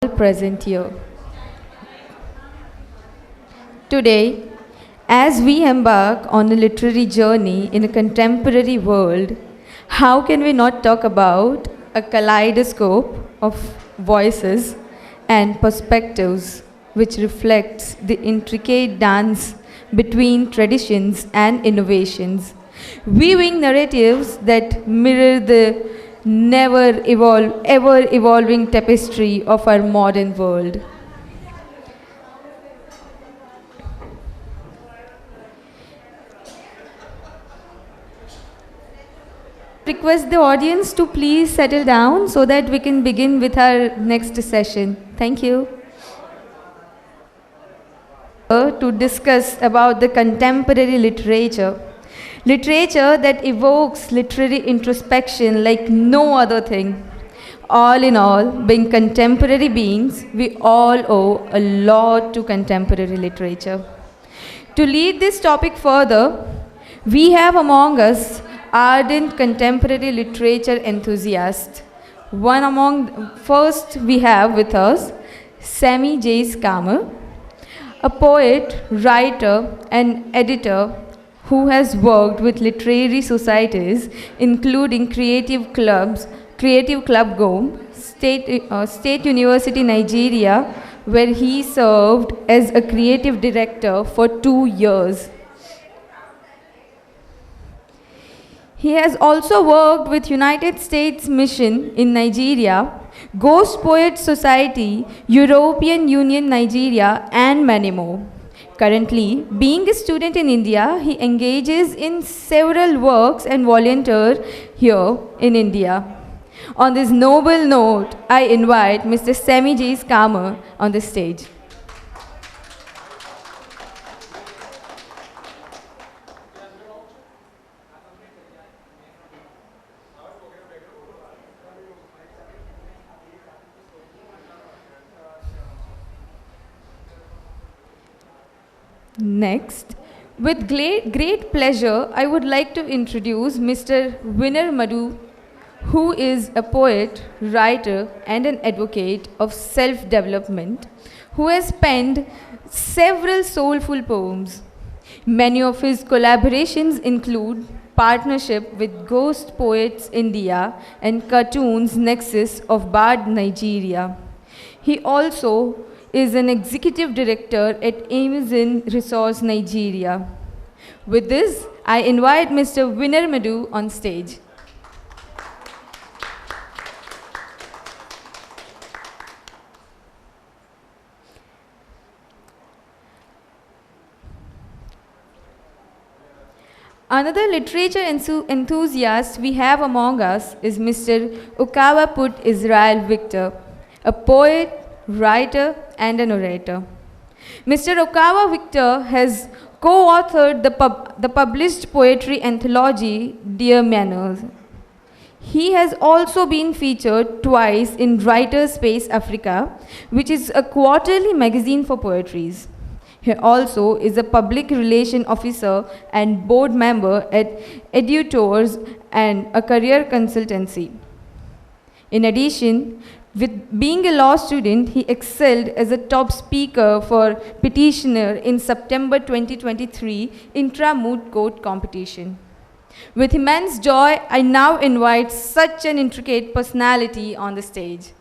present here. Today, as we embark on a literary journey in a contemporary world, how can we not talk about a kaleidoscope of voices and perspectives which reflects the intricate dance between traditions and innovations, weaving narratives that mirror the ever evolving tapestry of our modern world. Request the audience to please settle down so that we can begin with our next session. Thank you. To discuss about the contemporary literature. Literature that evokes literary introspection like no other thing. All in all, being contemporary beings, we all owe a lot to contemporary literature. To lead this topic further, we have among us ardent contemporary literature enthusiasts. First we have with us Sammy Jace, a poet, writer, and editor who has worked with literary societies including Creative Club Go, State University Nigeria, where he served as a creative director for 2 years. He has also worked with United States Mission in Nigeria, Ghost Poets Society, European Union Nigeria, and many more. Currently, being a student in India, he engages in several works and volunteers here in India. On this noble note, I invite Mr. Sammy Jace on the stage. Next, with great pleasure, I would like to introduce Mr. Madu, who is a poet, writer, and an advocate of self-development, who has penned several soulful poems. Many of his collaborations include partnership with Ghost Poets India and Cartoons Nexus of Bard, Nigeria. He also is an executive director at Amazon Resource Nigeria. With this, I invite Mr. Madu on stage. Another literature enthusiast we have among us is Mr. Okwaput Israel Victor, a poet, writer, and an orator. Mr. Okwaput Victor has co-authored the published poetry anthology Dear Manners. He has also been featured twice in Writer's Space Africa, which is a quarterly magazine for poetries. He also is a public relation officer and board member at Editors and a career consultancy. In addition, with being a law student, he excelled as a top speaker for petitioner in September 2023 intra-moot court competition. With immense joy, I now invite such an intricate personality on the stage.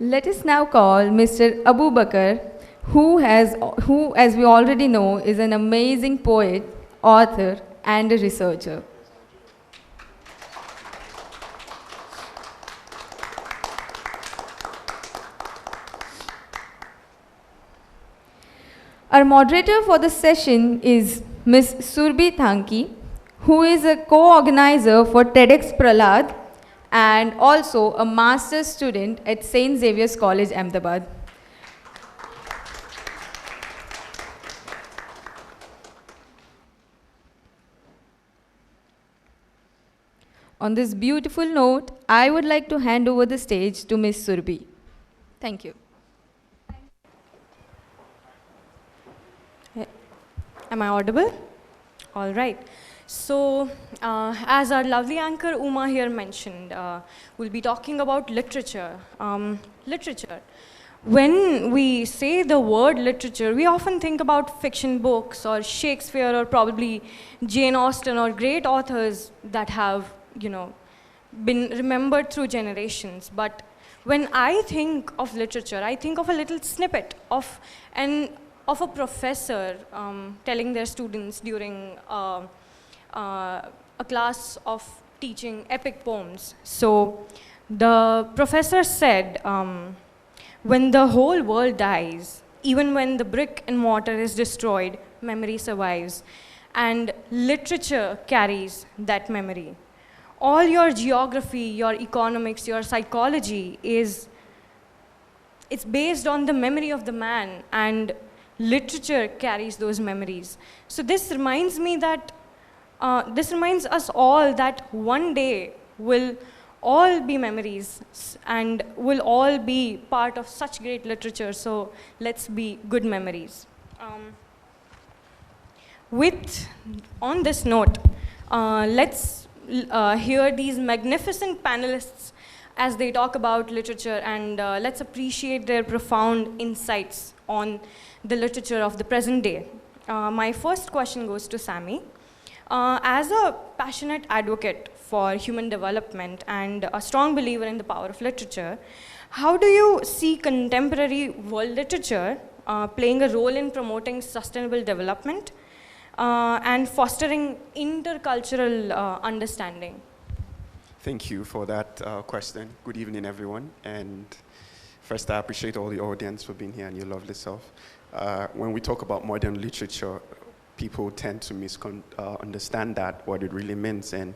Let us now call Mr. Bakarr, who, as we already know, is an amazing poet, author, and a researcher. Our moderator for the session is Ms. Surbhi Thanki, who is a co-organizer for TEDx Prahlad and also a master's student at St. Xavier's College, Ahmedabad. On this beautiful note, I would like to hand over the stage to Ms. Surbhi. Thank you. Am I audible? All right. So, as our lovely anchor Uma here mentioned, we'll be talking about literature. Literature. When we say the word literature, we often think about fiction books or Shakespeare or probably Jane Austen or great authors that have, been remembered through generations. But when I think of literature, I think of a little snippet of a professor telling their students during a class of teaching epic poems. So the professor said, when the whole world dies, even when the brick and mortar is destroyed, memory survives. And literature carries that memory. All your geography, your economics, your psychology it's based on the memory of the man, and literature carries those memories. So this reminds me that, this reminds us all that one day will all be memories and will all be part of such great literature. So let's be good memories. On this note, let's hear these magnificent panelists as they talk about literature, and let's appreciate their profound insights on the literature of the present day. My first question goes to Sammy. As a passionate advocate for human development and a strong believer in the power of literature, how do you see contemporary world literature playing a role in promoting sustainable development and fostering intercultural understanding? Thank you for that question. Good evening, everyone. And first, I appreciate all the audience for being here and your lovely self. When we talk about modern literature, people tend to misunderstand that, what it really means. And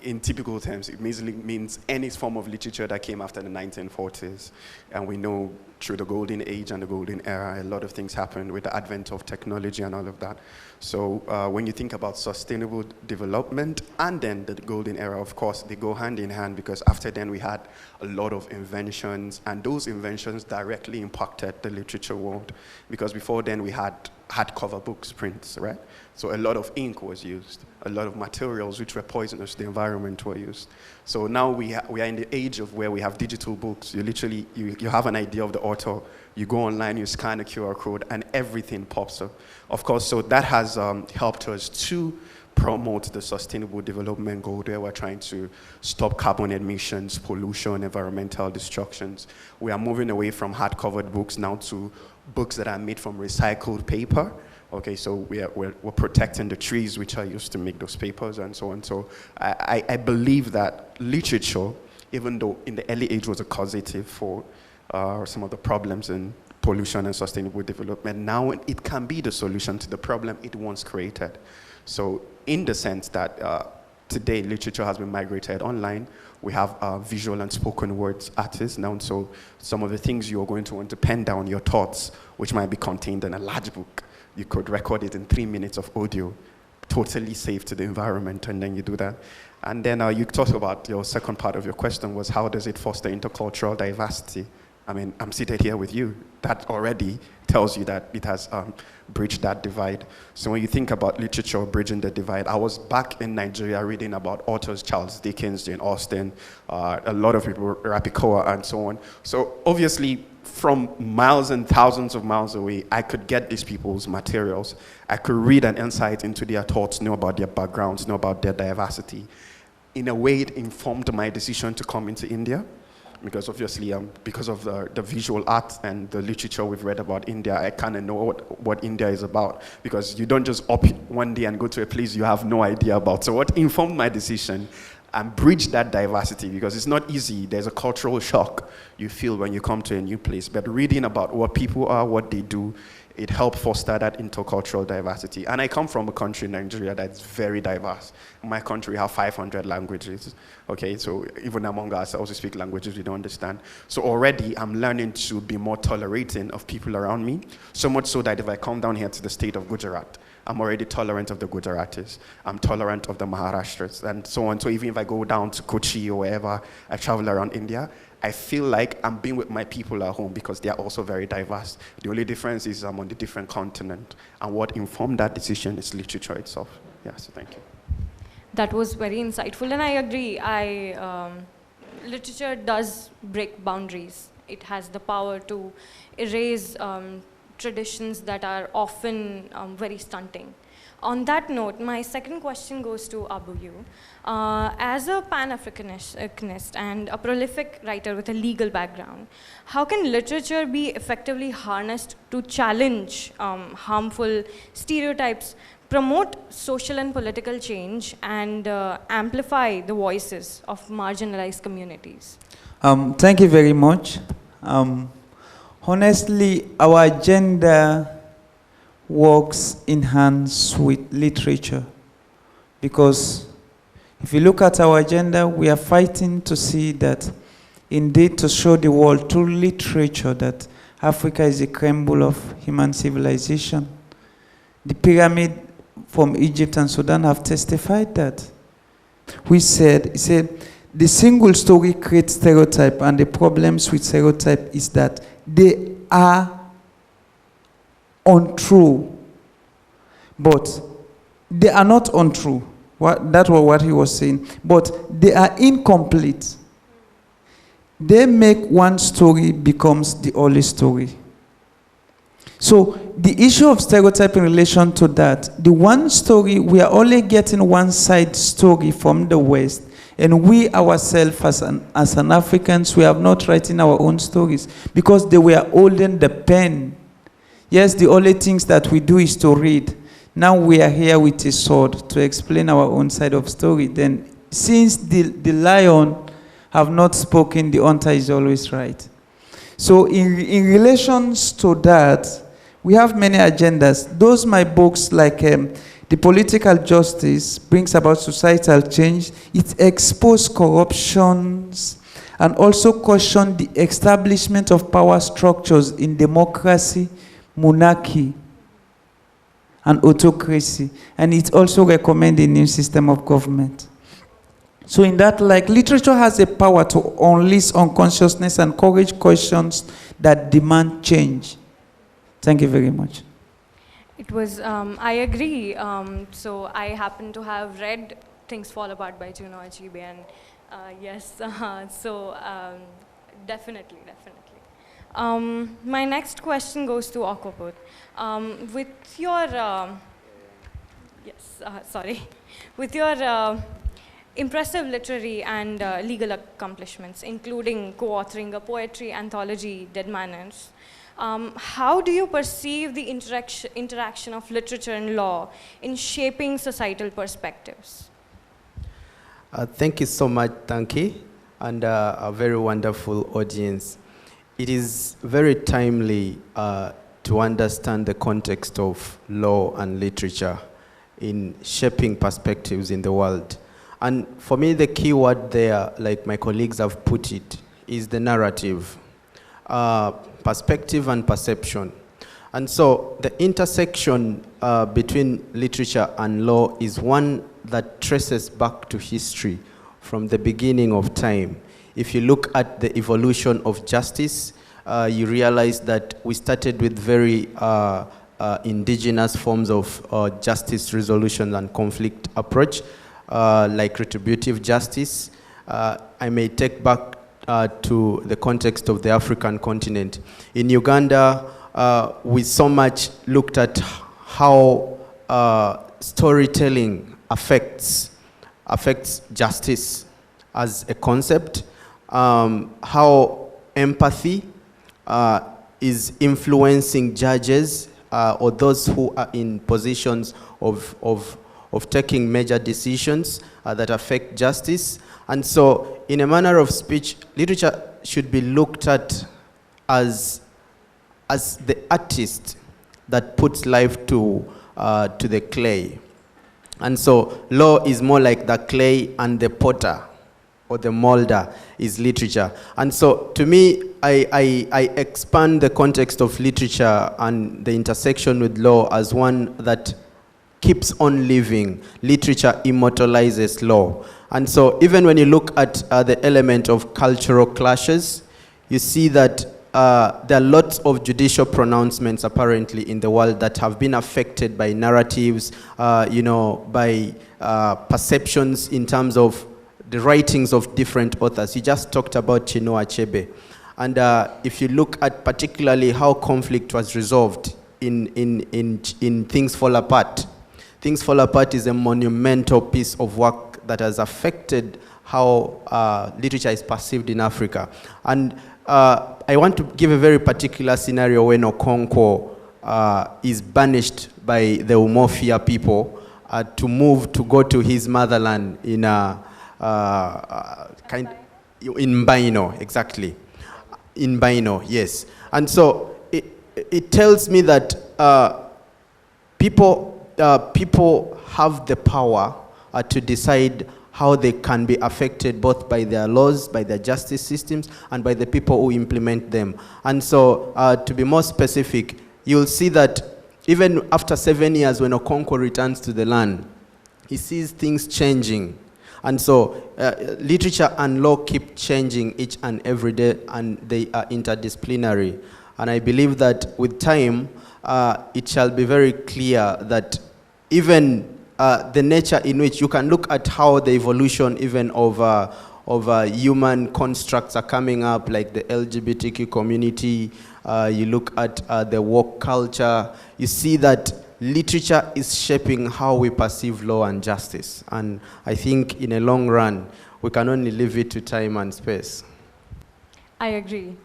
in typical terms, it basically means any form of literature that came after the 1940s. And we know through the golden age and the golden era, a lot of things happened with the advent of technology and all of that. So when you think about sustainable development and then the golden era, of course, they go hand in hand, because after then we had a lot of inventions, and those inventions directly impacted the literature world. Because before then we had hardcover books, prints, right? So a lot of ink was used, a lot of materials which were poisonous to the environment were used. So now we are in the age of where we have digital books. You literally, you have an idea of the author, you go online, you scan a QR code, and everything pops up. Of course, so that has helped us to promote the sustainable development goal, where we're trying to stop carbon emissions, pollution, environmental destructions. We are moving away from hard-covered books now to books that are made from recycled paper. Okay, so we're protecting the trees which are used to make those papers and so on. So I believe that literature, even though in the early age was a causative for some of the problems in pollution and sustainable development, now it can be the solution to the problem it once created. So in the sense that today literature has been migrated online, we have visual and spoken words artists now. So some of the things you're going to want to pen down, your thoughts, which might be contained in a large book, you could record it in 3 minutes of audio, totally safe to the environment, and then you do that. And then you talked about, your second part of your question was, how does it foster intercultural diversity? I mean, I'm seated here with you. That already tells you that it has bridged that divide. So when you think about literature bridging the divide, I was back in Nigeria reading about authors, Charles Dickens, Jane Austen, a lot of people, Rapikoa, and so on. So obviously, from miles and thousands of miles away, I could get these people's materials. I could read an insight into their thoughts, know about their backgrounds, know about their diversity. In a way, it informed my decision to come into India, because obviously, because of the visual art and the literature we've read about India, I kind of know what India is about, because you don't just up one day and go to a place you have no idea about. So what informed my decision and bridge that diversity, because it's not easy. There's a cultural shock you feel when you come to a new place. But reading about what people are, what they do, it helped foster that intercultural diversity. And I come from a country, Nigeria, that's very diverse. In my country, we have 500 languages. Okay, so even among us, I also speak languages we don't understand. So already, I'm learning to be more tolerating of people around me. So much so that if I come down here to the state of Gujarat, I'm already tolerant of the Gujaratis. I'm tolerant of the Maharashtras and so on. So even if I go down to Kochi or wherever I travel around India, I feel like I'm being with my people at home because they are also very diverse. The only difference is I'm on the different continent. And what informed that decision is literature itself. Yeah, so thank you. That was very insightful, and I agree. Literature does break boundaries. It has the power to erase traditions that are often very stunting. On that note, my second question goes to Abu. As a Pan-Africanist and a prolific writer with a legal background, how can literature be effectively harnessed to challenge harmful stereotypes, promote social and political change, and amplify the voices of marginalized communities? Thank you very much. Honestly, our agenda works in hands with literature, because if you look at our agenda, we are fighting to see that, indeed, to show the world through literature that Africa is a crumble of human civilization. The pyramid from Egypt and Sudan have testified that. He said, the single story creates stereotype, and the problems with stereotype is that they are untrue. But they are not untrue. That was what he was saying. But they are incomplete. They make one story becomes the only story. So the issue of stereotype in relation to that, the one story, we are only getting one side story from the West, and we ourselves as an Africans, we have not written our own stories because they were holding the pen. Yes, the only things that we do is to read. Now we are here with a sword to explain our own side of story. Then since the lion have not spoken, the hunter is always right. So in relations to that, we have many agendas. Those my books like The Political Justice brings about societal change. It exposes corruptions and also caution the establishment of power structures in democracy, monarchy, and autocracy. And it also recommends a new system of government. So in that, like, literature has a power to unleash unconsciousness and encourage questions that demand change. Thank you very much. It was, I agree. So I happen to have read Things Fall Apart by Juno Achebe, and yes, so definitely. My next question goes to Okwaput. With your, with your impressive literary and legal accomplishments, including co-authoring a poetry anthology, Dead Manners, how do you perceive the interaction of literature and law in shaping societal perspectives? Thank you so much, Thanki, and a very wonderful audience. It is very timely to understand the context of law and literature in shaping perspectives in the world. And for me, the key word there, like my colleagues have put it, is the narrative, perspective and perception. And so the intersection between literature and law is one that traces back to history from the beginning of time. If you look at the evolution of justice, you realize that we started with very indigenous forms of justice resolution and conflict approach, like retributive justice. I may take back to the context of the African continent. In Uganda, we so much looked at how storytelling affects justice as a concept, how empathy is influencing judges or those who are in positions of taking major decisions that affect justice. And so, in a manner of speech, literature should be looked at as the artist that puts life to the clay. And so, law is more like the clay, and the potter or the molder is literature. And so, to me, I expand the context of literature and the intersection with law as one that keeps on living. Literature immortalizes law. And so even when you look at the element of cultural clashes, you see that there are lots of judicial pronouncements apparently in the world that have been affected by narratives, by perceptions in terms of the writings of different authors. You just talked about Chinua Achebe. And if you look at particularly how conflict was resolved in Things Fall Apart, Things Fall Apart is a monumental piece of work that has affected how literature is perceived in Africa. And I want to give a very particular scenario when Okonkwo is banished by the Umofia people to go to his motherland in Baino, exactly. In Baino, yes. And so it tells me that people have the power to decide how they can be affected both by their laws, by their justice systems, and by the people who implement them. And so, to be more specific, you'll see that even after 7 years when Okonkwo returns to the land, he sees things changing. And so, literature and law keep changing each and every day, and they are interdisciplinary. And I believe that with time, it shall be very clear that even the nature in which you can look at how the evolution even of human constructs are coming up, like the LGBTQ community, you look at the woke culture, you see that literature is shaping how we perceive law and justice. And I think in a long run, we can only leave it to time and space. I agree.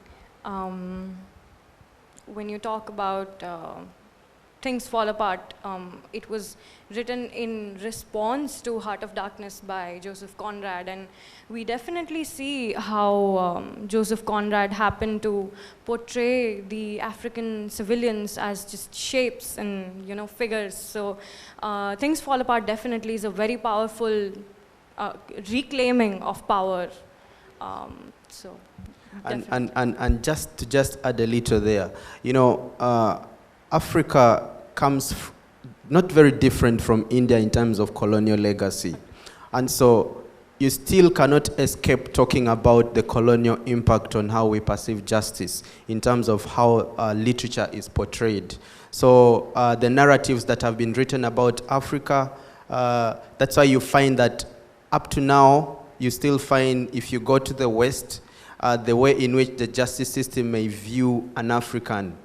When you talk about Things Fall Apart, it was written in response to Heart of Darkness by Joseph Conrad, and we definitely see how Joseph Conrad happened to portray the African civilians as just shapes and figures. So Things Fall Apart definitely is a very powerful reclaiming of power. And just to add a little there, Africa comes not very different from India in terms of colonial legacy. And so you still cannot escape talking about the colonial impact on how we perceive justice in terms of how literature is portrayed. So the narratives that have been written about Africa, that's why you find that up to now, you still find if you go to the West, the way in which the justice system may view an African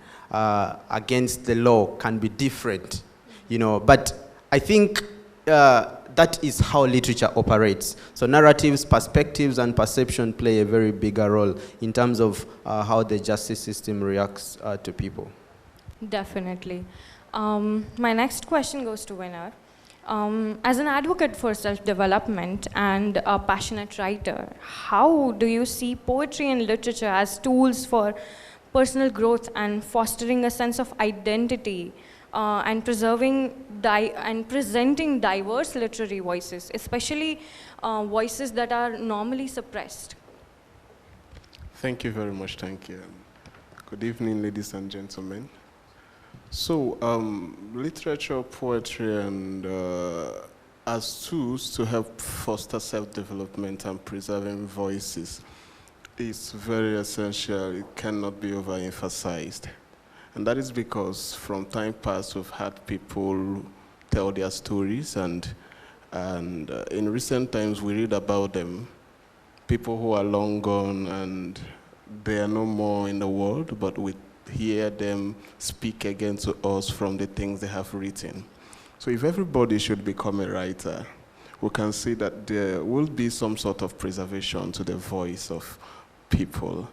against the law can be different, But I think that is how literature operates. So narratives, perspectives, and perception play a very bigger role in terms of how the justice system reacts to people. Definitely. My next question goes to Winner. As an advocate for self-development and a passionate writer, how do you see poetry and literature as tools for personal growth and fostering a sense of identity and preserving and presenting diverse literary voices, especially voices that are normally suppressed? Thank you very much, Thanki. Good evening, ladies and gentlemen. So, literature, poetry, and as tools to help foster self-development and preserving voices is very essential. It cannot be overemphasized. And that is because from time past, we've had people tell their stories, and in recent times, we read about them, people who are long gone and they are no more in the world, but we hear them speak again to us from the things they have written. So if everybody should become a writer, we can see that there will be some sort of preservation to the voice of people.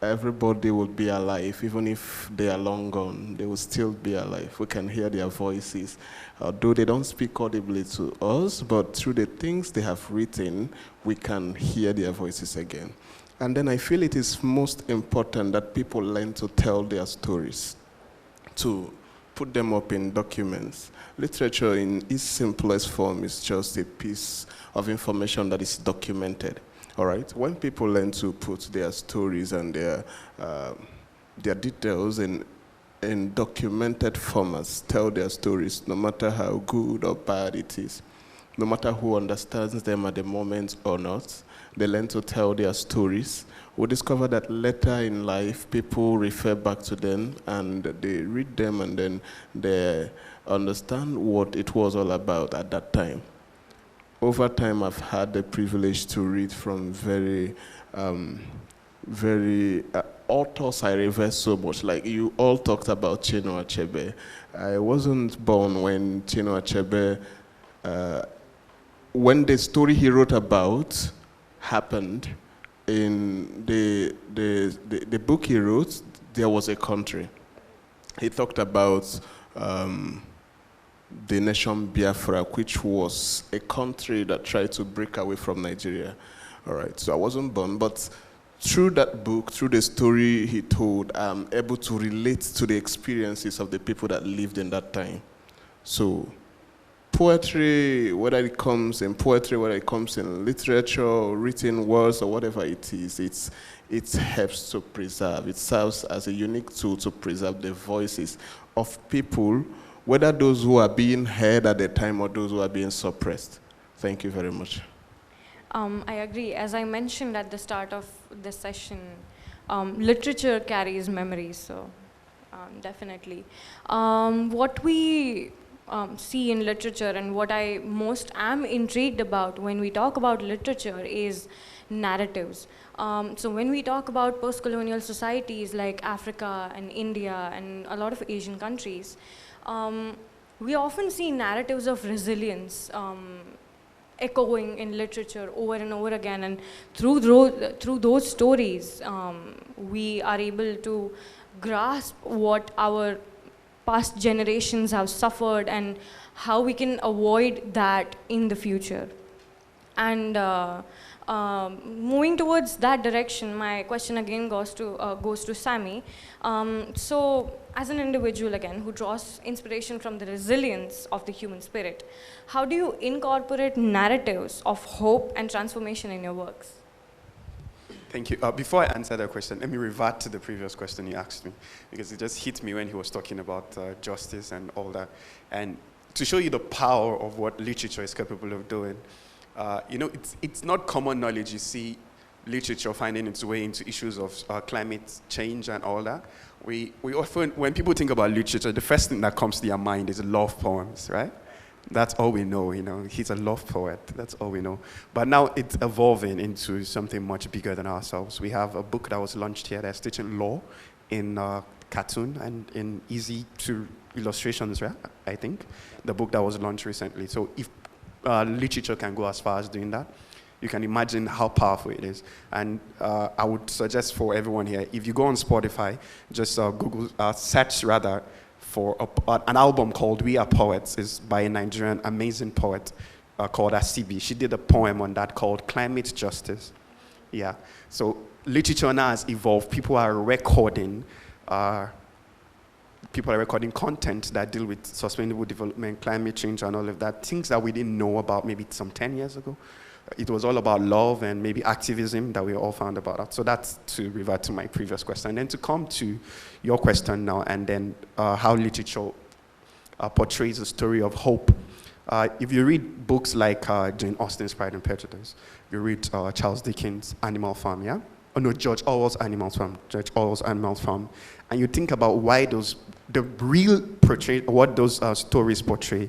Everybody will be alive, even if they are long gone, they will still be alive. We can hear their voices, although they don't speak audibly to us, but through the things they have written, we can hear their voices again. And then I feel it is most important that people learn to tell their stories, to put them up in documents. Literature in its simplest form is just a piece of information that is documented. All right? When people learn to put their stories and their details in in documented formats tell their stories, no matter how good or bad it is. No matter who understands them at the moment or not, they learn to tell their stories. We discover that later in life, people refer back to them and they read them and then they understand what it was all about at that time. Over time, I've had the privilege to read from very authors I revere so much. Like you all talked about Chinua Achebe. I wasn't born when Chinua Achebe, when the story he wrote about happened. In the book he wrote, there was a country. He talked about the nation Biafra, which was a country that tried to break away from Nigeria. All right, so I wasn't born, but through that book, through the story he told, I'm able to relate to the experiences of the people that lived in that time. So poetry, whether it comes in poetry, whether it comes in literature, or written words, or whatever it is, it helps to preserve. It serves as a unique tool to preserve the voices of people, whether those who are being heard at the time or those who are being suppressed. Thank you very much. I agree. As I mentioned at the start of this session, literature carries memories, so definitely. What we see in literature and what I most am intrigued about when we talk about literature is narratives. So when we talk about post-colonial societies like Africa and India and a lot of Asian countries, we often see narratives of resilience echoing in literature over and over again, and through those stories, we are able to grasp what our past generations have suffered and how we can avoid that in the future. And moving towards that direction, my question again goes to Sammy. So as an individual again who draws inspiration from the resilience of the human spirit, how do you incorporate narratives of hope and transformation in your works? Thank you. Before I answer that question, let me revert to the previous question you asked me, because it just hit me when he was talking about justice and all that. And to show you the power of what literature is capable of doing, you know, it's not common knowledge. You see literature finding its way into issues of climate change and all that. We often, when people think about literature, the first thing that comes to their mind is love poems, right? That's all we know, you know. He's a love poet. That's all we know. But now it's evolving into something much bigger than ourselves. We have a book that was launched here that's teaching law in cartoon and in easy to illustrations, right? I think. The book that was launched recently. So if literature can go as far as doing that, you can imagine how powerful it is. And I would suggest for everyone here, if you go on Spotify, just Google, search rather, for an album called We Are Poets. Is by a Nigerian amazing poet called Asibi. She did a poem on that called Climate Justice. Yeah. So literature now has evolved. People are recording content that deal with sustainable development, climate change, and all of that. Things that we didn't know about maybe some 10 years ago. It was all about love and maybe activism that we all found about that. So that's to revert to my previous question. And then to come to your question now, and then how literature portrays the story of hope. If you read books like Jane Austen's Pride and Prejudice, you read Charles Dickens' Animal Farm, yeah? Oh no, George Orwell's Animal Farm. And you think about why the real portray, what those stories portray,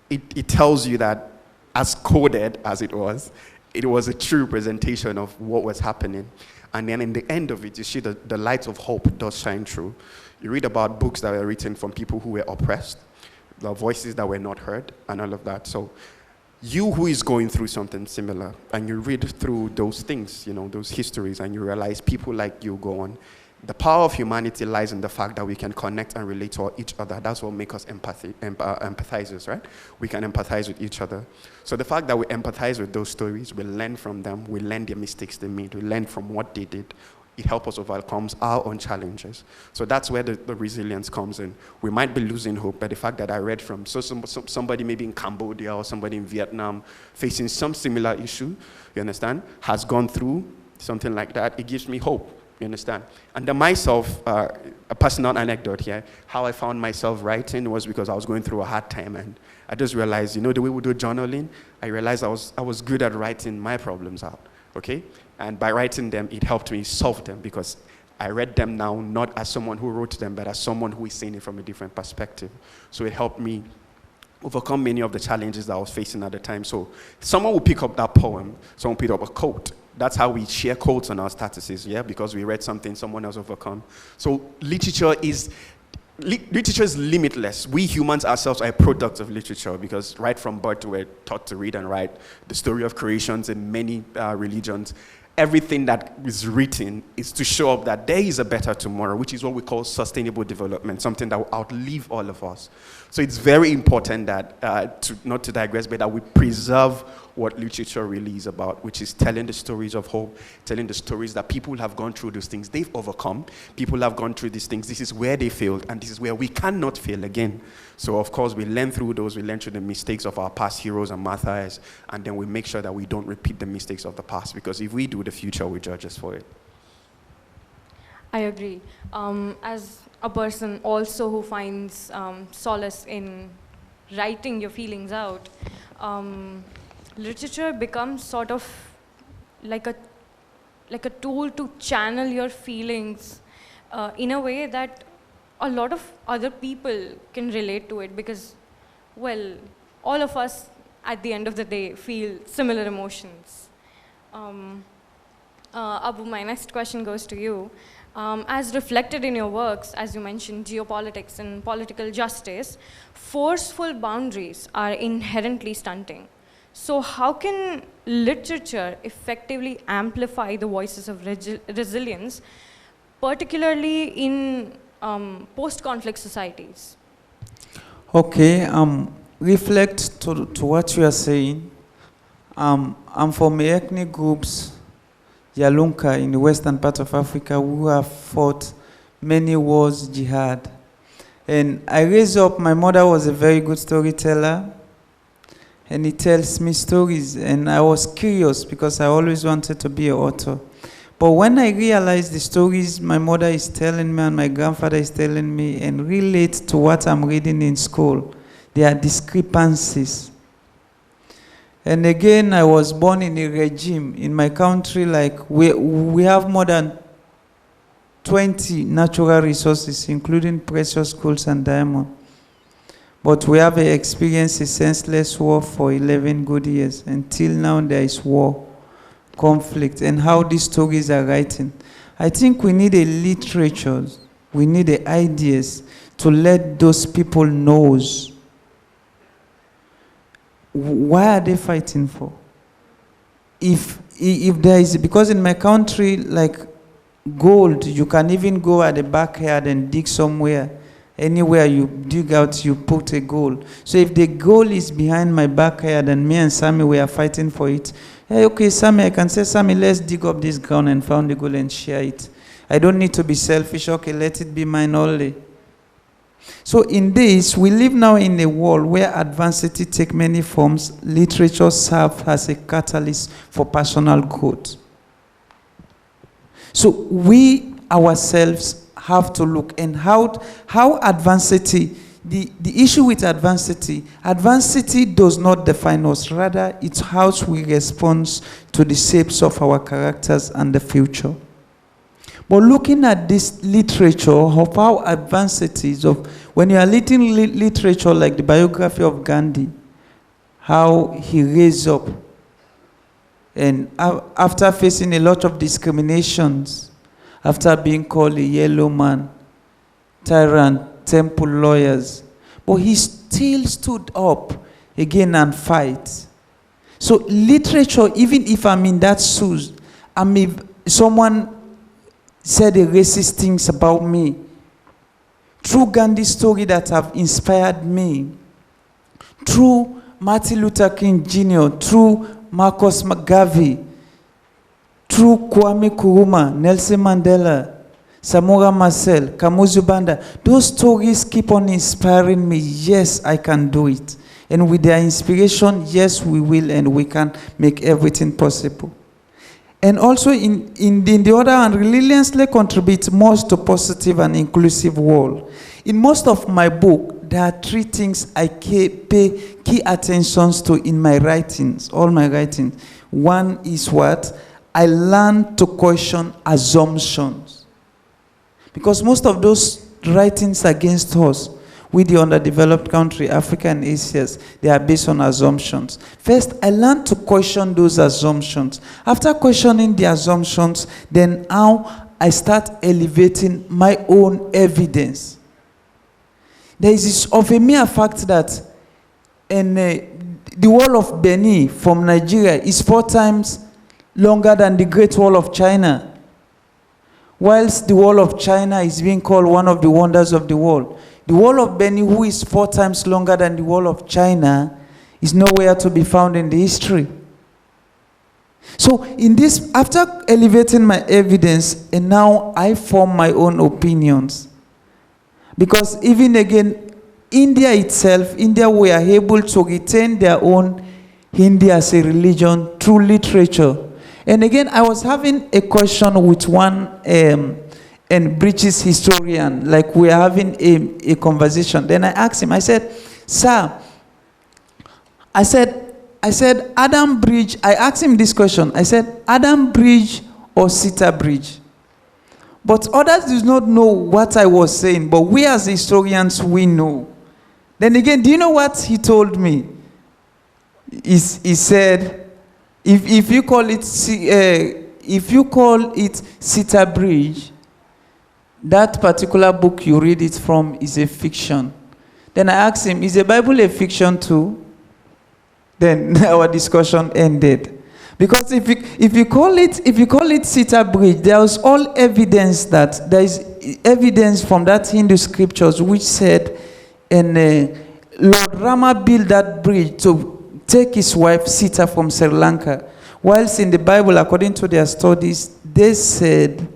it tells you that as coded as it was a true representation of what was happening. And then in the end of it, you see the light of hope does shine through. You read about books that were written from people who were oppressed, the voices that were not heard, and all of that. So you who is going through something similar, and you read through those things, you know, those histories, and you realize people like you go on. The power of humanity lies in the fact that we can connect and relate to each other. That's what makes us empathizers, right? We can empathize with each other. So the fact that we empathize with those stories, we learn from them, we learn the mistakes they made, we learn from what they did. It helps us overcome our own challenges. So that's where the resilience comes in. We might be losing hope, but the fact that I read from somebody maybe in Cambodia or somebody in Vietnam facing some similar issue, you understand, has gone through something like that, it gives me hope. You understand? And then myself, a personal anecdote here, how I found myself writing was because I was going through a hard time, and I just realized, the way we do journaling, I realized I was good at writing my problems out, okay? And by writing them, it helped me solve them, because I read them now not as someone who wrote them, but as someone who is seeing it from a different perspective. So it helped me overcome many of the challenges that I was facing at the time. So someone will pick up that poem, someone will pick up a quote. That's how we share quotes on our statuses, yeah? Because we read something someone else overcome. So literature is limitless. We humans ourselves are a product of literature, because right from birth we're taught to read and write. The story of creations in many religions, everything that is written is to show up that there is a better tomorrow, which is what we call sustainable development, something that will outlive all of us. So it's very important that, not to digress, but that we preserve what literature really is about, which is telling the stories of hope, telling the stories that people have gone through those things, they've overcome, people have gone through these things, this is where they failed, and this is where we cannot fail again. So of course we learn through those, we learn through the mistakes of our past heroes and martyrs, and then we make sure that we don't repeat the mistakes of the past, because if we do, the future will judge us for it. I agree. As a person also who finds solace in writing your feelings out, literature becomes sort of like a tool to channel your feelings in a way that a lot of other people can relate to it, because, well, all of us at the end of the day feel similar emotions. Abu, my next question goes to you. As reflected in your works, as you mentioned, geopolitics and political justice, forceful boundaries are inherently stunting. So how can literature effectively amplify the voices of resilience, particularly in post-conflict societies? Okay, reflect to what you are saying. I'm from ethnic groups, Yalunka, in the western part of Africa, who have fought many wars, jihad. And I raised up, my mother was a very good storyteller, and he tells me stories, and I was curious because I always wanted to be an author. But when I realized the stories my mother is telling me and my grandfather is telling me and relate to what I'm reading in school, there are discrepancies. And again, I was born in a regime in my country, like we have more than 20 natural resources, including precious gold and diamond. But we have experienced a senseless war for 11 good years. Until now, there is war, conflict, and how these stories are written. I think we need a literature, we need the ideas to let those people know why are they fighting for. If there is, because in my country, like gold, you can even go at the backyard and dig somewhere. Anywhere you dig out, you put a goal. So if the goal is behind my backyard and me and Sammy, we are fighting for it, hey, okay, Sammy, I can say, Sammy, let's dig up this ground and find the goal and share it. I don't need to be selfish. Okay, let it be mine only. So in this, we live now in a world where adversity takes many forms. Literature serves as a catalyst for personal growth. So we ourselves have to look and how adversity, the issue with adversity does not define us. Rather, it's how we respond to the shapes of our characters and the future. But looking at this literature of how adversity is of, when you are reading literature like the biography of Gandhi, how he raised up, and after facing a lot of discriminations, after being called a yellow man, tyrant, temple lawyers, but he still stood up again and fight. So literature, even if I'm in that shoes, someone said the racist things about me, through Gandhi's story that have inspired me, through Martin Luther King Jr., through Marcus Garvey, through Kwame Nkrumah, Nelson Mandela, Samora Machel, Kamuzu Banda, those stories keep on inspiring me. Yes, I can do it. And with their inspiration, yes, we will, and we can make everything possible. And also in the other hand, relentlessly contribute most to positive and inclusive world. In most of my book, there are three things I pay key attentions to in my writings, all my writings. One is what? I learn to question assumptions. Because most of those writings against us, with the underdeveloped country, Africa and Asia, they are based on assumptions. First, I learned to question those assumptions. After questioning the assumptions, then now I start elevating my own evidence. There is this of a mere fact that the wall of Benin from Nigeria is 4 times longer than the Great Wall of China, whilst the Wall of China is being called one of the wonders of the world. The Wall of Benin, who is 4 times longer than the Wall of China, is nowhere to be found in the history. So in this, after elevating my evidence, and now I form my own opinions. Because even again, India itself, India were able to retain their own Hindi as a religion through literature. And again, I was having a question with one British historian, like we are having a conversation. Then I asked him, I said, sir, I said, Adam Bridge, I asked him this question. I said, Adam Bridge or Sita Bridge? But others do not know what I was saying, but we as historians, we know. Then again, do you know what he told me? He said, if you call it Sita Bridge, that particular book you read it from is a fiction. Then I asked him, is the Bible a fiction too? Then our discussion ended. Because if you call it Sita Bridge, there is all evidence that there is evidence from that Hindu scriptures which said, and Lord Rama built that bridge to take his wife Sita from Sri Lanka. Whilst in the Bible, according to their studies, they said,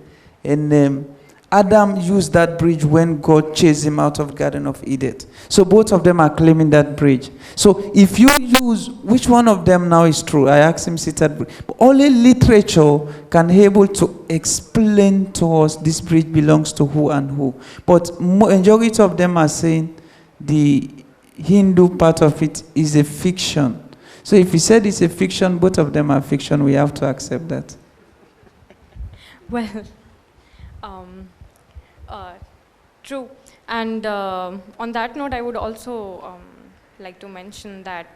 and Adam used that bridge when God chased him out of Garden of Eden. So both of them are claiming that bridge. So if you use, which one of them now is true? I asked him, sit at bridge. But only literature can be able to explain to us this bridge belongs to who and who. But majority of them are saying the Hindu part of it is a fiction. So if you said it's a fiction, both of them are fiction, we have to accept that. Well, true. And on that note, I would also like to mention that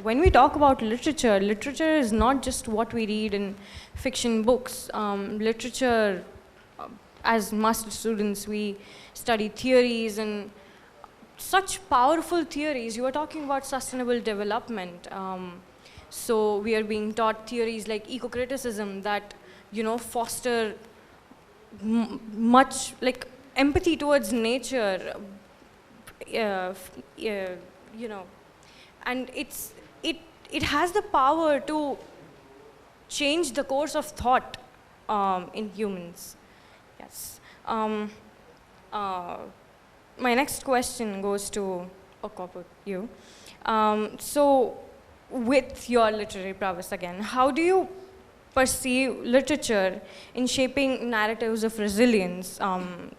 when we talk about literature, literature is not just what we read in fiction books. Literature, as master students, we study theories and such powerful theories. You are talking about sustainable development. So we are being taught theories like eco-criticism that, foster much like empathy towards nature, and it has the power to change the course of thought in humans. Yes. My next question goes to Okwaput, you. So with your literary prowess again, how do you perceive literature in shaping narratives of resilience?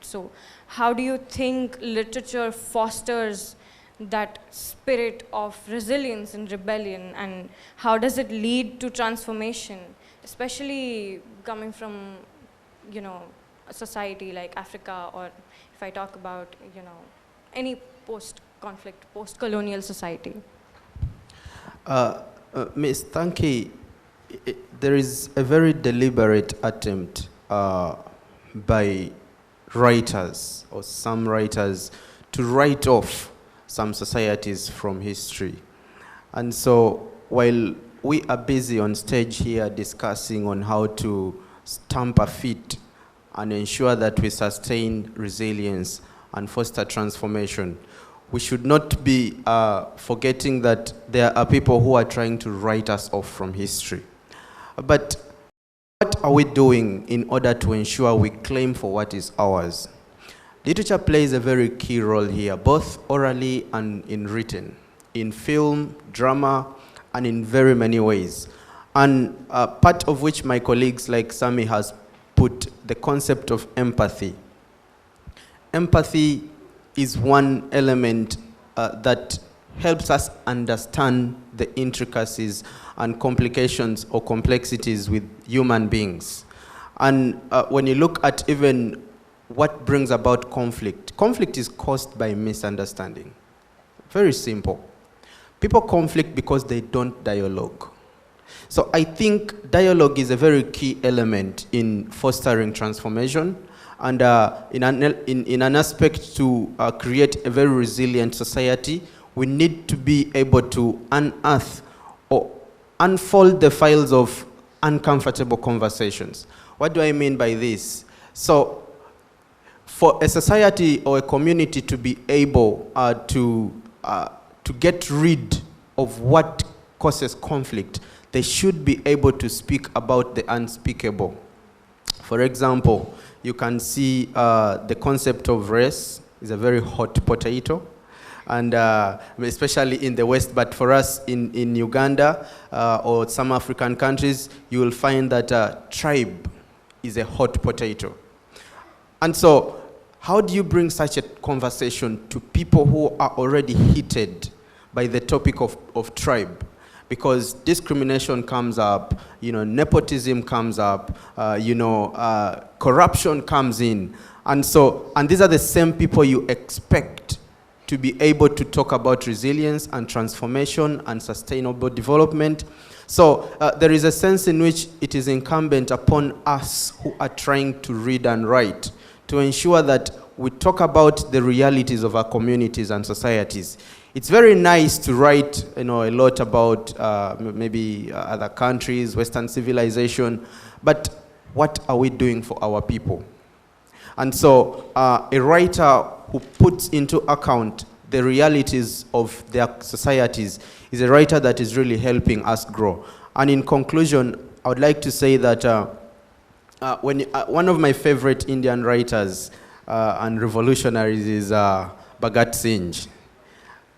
So how do you think literature fosters that spirit of resilience and rebellion, and how does it lead to transformation, especially coming from, a society like Africa, or if I talk about, any post-conflict, post-colonial society? Ms. Thanki, there is a very deliberate attempt by writers, or some writers, to write off some societies from history. And so while we are busy on stage here discussing on how to stamp our feet and ensure that we sustain resilience and foster transformation, we should not be forgetting that there are people who are trying to write us off from history. But what are we doing in order to ensure we claim for what is ours? Literature plays a very key role here, both orally and in written, in film, drama, and in very many ways. And part of which my colleagues like Sammy has put the concept of empathy. Empathy is one element that helps us understand the intricacies and complications or complexities with human beings. And when you look at even what brings about conflict, conflict is caused by misunderstanding. Very simple. People conflict because they don't dialogue. So I think dialogue is a very key element in fostering transformation and in an aspect to create a very resilient society. We need to be able to unearth or unfold the files of uncomfortable conversations. What do I mean by this? So for a society or a community to be able to get rid of what causes conflict, they should be able to speak about the unspeakable. For example, you can see the concept of race is a very hot potato, and especially in the West, but for us in Uganda or some African countries, you will find that tribe is a hot potato. And so, how do you bring such a conversation to people who are already heated by the topic of tribe? Because discrimination comes up, nepotism comes up, corruption comes in. And these are the same people you expect to be able to talk about resilience and transformation and sustainable development. So there is a sense in which it is incumbent upon us who are trying to read and write to ensure that we talk about the realities of our communities and societies. It's very nice to write, a lot about maybe other countries, Western civilization, but what are we doing for our people? And so a writer who puts into account the realities of their societies is a writer that is really helping us grow. And in conclusion, I would like to say that one of my favorite Indian writers and revolutionaries is Bhagat Singh.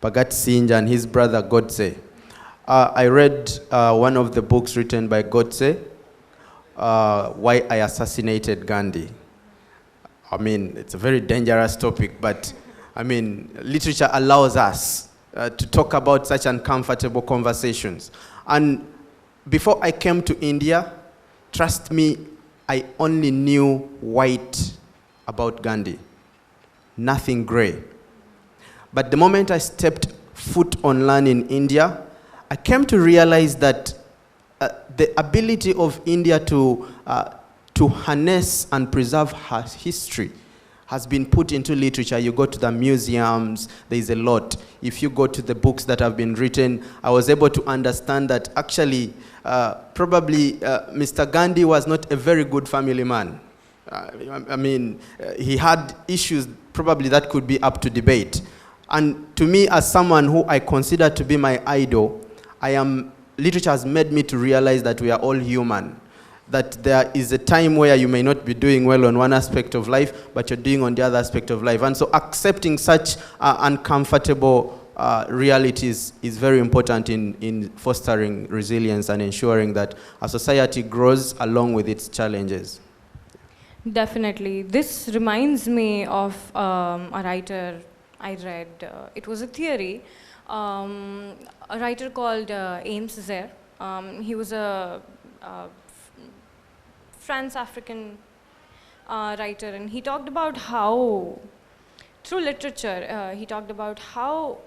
Bhagat Singh and his brother Godse. I read one of the books written by Godse, Why I Assassinated Gandhi. I mean, it's a very dangerous topic, but I mean, literature allows us to talk about such uncomfortable conversations. And before I came to India, trust me, I only knew white about Gandhi, nothing gray. But the moment I stepped foot on land in India, I came to realize that the ability of India to harness and preserve her history has been put into literature. You go to the museums, there is a lot. If you go to the books that have been written, I was able to understand that actually, probably Mr. Gandhi was not a very good family man. I mean, he had issues probably that could be up to debate. And to me, as someone who I consider to be my idol, literature has made me to realize that we are all human. That there is a time where you may not be doing well on one aspect of life, but you're doing on the other aspect of life. And so accepting such uncomfortable realities is very important in fostering resilience and ensuring that a society grows along with its challenges. Definitely. This reminds me of a writer I read. It was a theory. A writer called Ames Zer. He was a France-African writer, and he talked about how, through literature, he talked about how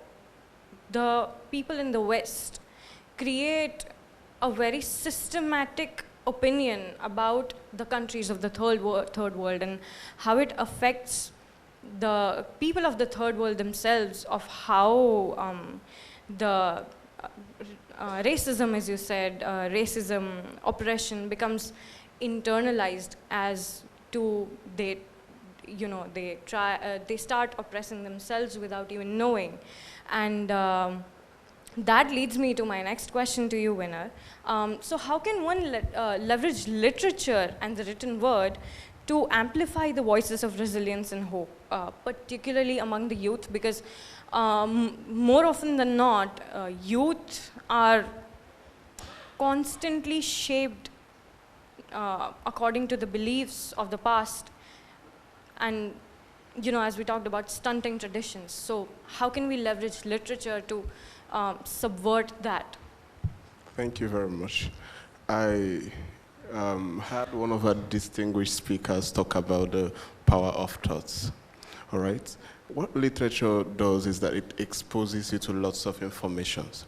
the people in the West create a very systematic opinion about the countries of the third world and how it affects the people of the third world themselves, of how the racism, as you said, racism, oppression becomes internalized as to they start oppressing themselves without even knowing. And that leads me to my next question to you, Winner. So how can one leverage literature and the written word to amplify the voices of resilience and hope, particularly among the youth? Because more often than not, youth are constantly shaped according to the beliefs of the past, and as we talked about, stunting traditions. So how can we leverage literature to subvert that? Thank you very much. I had one of our distinguished speakers talk about the power of thoughts. All right? What literature does is that it exposes you to lots of informations.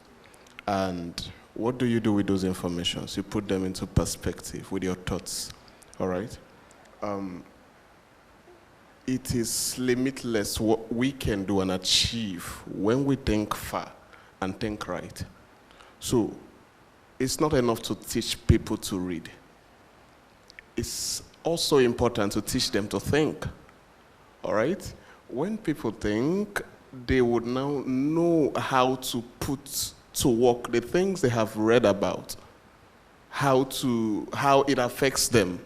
And what do you do with those informations? You put them into perspective with your thoughts. All right? It is limitless what we can do and achieve when we think far and think right. So it's not enough to teach people to read. It's also important to teach them to think. All right? When people think, they would now know how to put to work the things they have read about, how it affects them,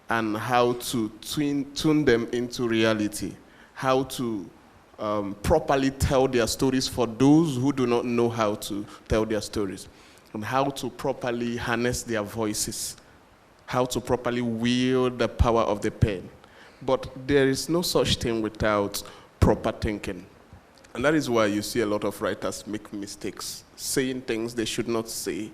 and how to tune them into reality, how to properly tell their stories for those who do not know how to tell their stories, and how to properly harness their voices, how to properly wield the power of the pen. But there is no such thing without proper thinking. And that is why you see a lot of writers make mistakes, saying things they should not say,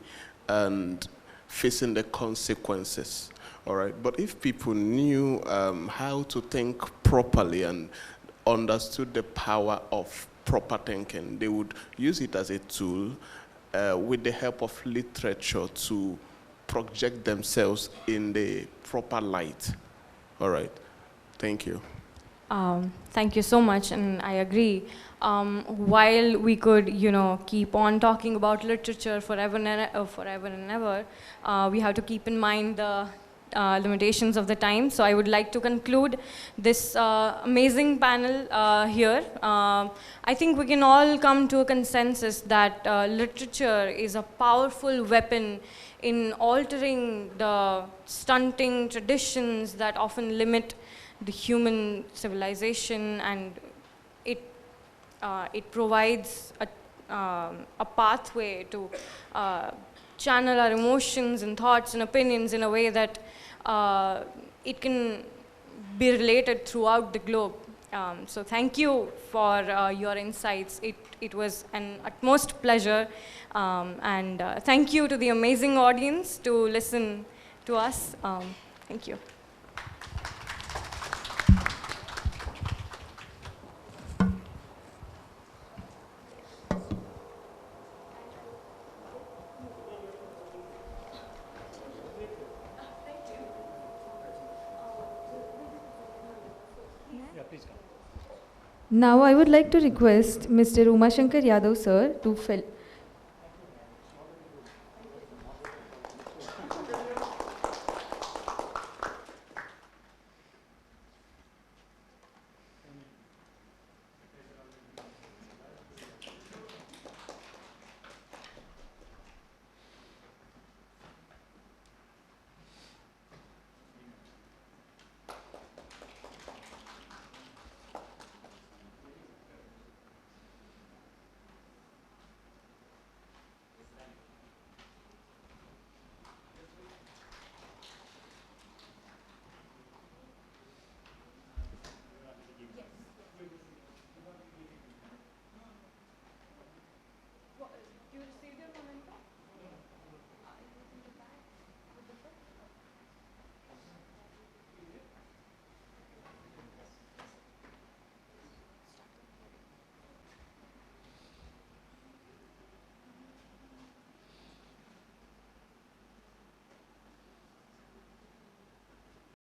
and facing the consequences. All right, but if people knew how to think properly and understood the power of proper thinking, they would use it as a tool with the help of literature to project themselves in the proper light. All right, thank you. Thank you so much, and I agree. While we could, keep on talking about literature forever and ever, we have to keep in mind the limitations of the time. So I would like to conclude this amazing panel here. I think we can all come to a consensus that literature is a powerful weapon in altering the stunting traditions that often limit the human civilization, and it provides a pathway to channel our emotions and thoughts and opinions in a way that it can be related throughout the globe. So thank you for your insights. It was an utmost pleasure. And thank you to the amazing audience to listen to us. Thank you. Now I would like to request Mr. Umashankar Yadav sir to